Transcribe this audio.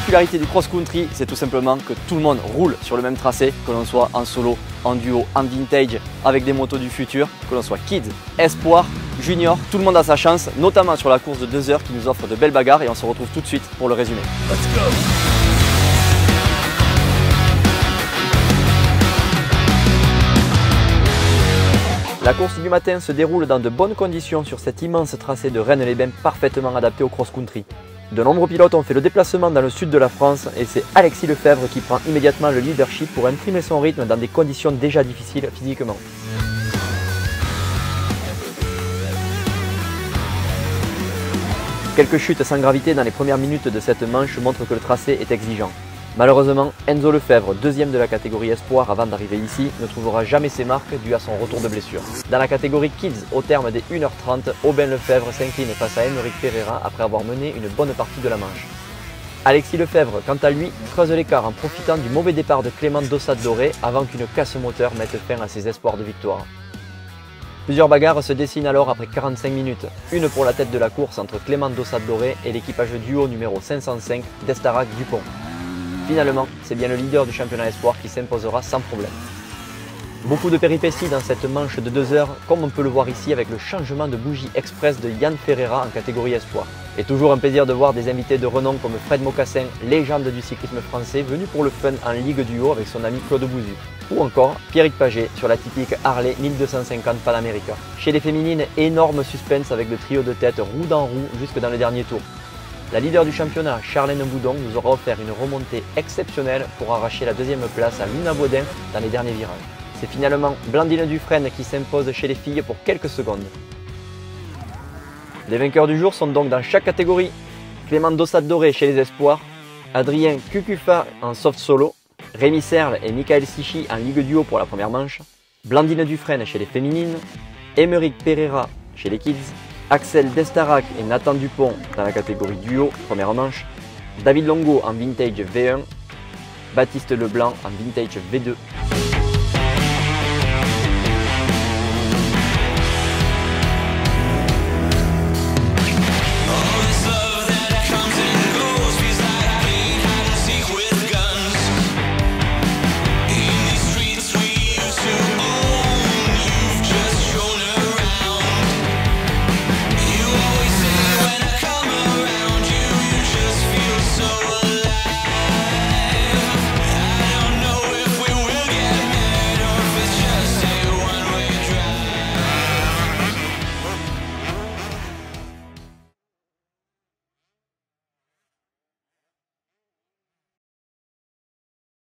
particularité du cross-country, c'est tout simplement que tout le monde roule sur le même tracé, que l'on soit en solo, en duo, en vintage, avec des motos du futur, que l'on soit kids, espoir, junior, tout le monde a sa chance, notamment sur la course de 2 heures qui nous offre de belles bagarres et on se retrouve tout de suite pour le résumé. Let's go! La course du matin se déroule dans de bonnes conditions sur cet immense tracé de Rennes-les-Bains parfaitement adapté au cross-country. De nombreux pilotes ont fait le déplacement dans le sud de la France et c'est Alexis Lefebvre qui prend immédiatement le leadership pour imprimer son rythme dans des conditions déjà difficiles physiquement. Quelques chutes sans gravité dans les premières minutes de cette manche montrent que le tracé est exigeant. Malheureusement, Enzo Lefebvre, deuxième de la catégorie Espoir avant d'arriver ici, ne trouvera jamais ses marques dues à son retour de blessure. Dans la catégorie Kids, au terme des 1h30, Aubin Lefebvre s'incline face à Émeric Pereira après avoir mené une bonne partie de la manche. Alexis Lefebvre, quant à lui, creuse l'écart en profitant du mauvais départ de Clément Dossat-Doré avant qu'une casse moteur mette fin à ses espoirs de victoire. Plusieurs bagarres se dessinent alors après 45 minutes, une pour la tête de la course entre Clément Dossat-Doré et l'équipage duo numéro 505 d'Estarac Dupont. Finalement, c'est bien le leader du championnat Espoir qui s'imposera sans problème. Beaucoup de péripéties dans cette manche de 2 heures, comme on peut le voir ici avec le changement de bougie express de Yann Ferreira en catégorie Espoir. Et toujours un plaisir de voir des invités de renom comme Fred Mocassin, légende du cyclisme français, venu pour le fun en Ligue Duo avec son ami Claude Bouzu. Ou encore Pierrick Paget sur la typique Harley 1250 Panamérica. Chez les féminines, énorme suspense avec le trio de tête roue dans roue jusque dans le dernier tour. La leader du championnat, Charlène Boudon, nous aura offert une remontée exceptionnelle pour arracher la 2e place à Luna Baudin dans les derniers virages. C'est finalement Blandine Dufresne qui s'impose chez les filles pour quelques secondes. Les vainqueurs du jour sont donc dans chaque catégorie. Clément Dossat-Doré chez les Espoirs, Adrien Cucufa en soft solo, Rémi Serle et Michael Sichi en Ligue Duo pour la première manche, Blandine Dufresne chez les féminines, Émeric Pereira chez les kids, Axel Destarac et Nathan Dupont dans la catégorie duo, première manche, David Longo en vintage V1, Baptiste Leblanc en vintage V2.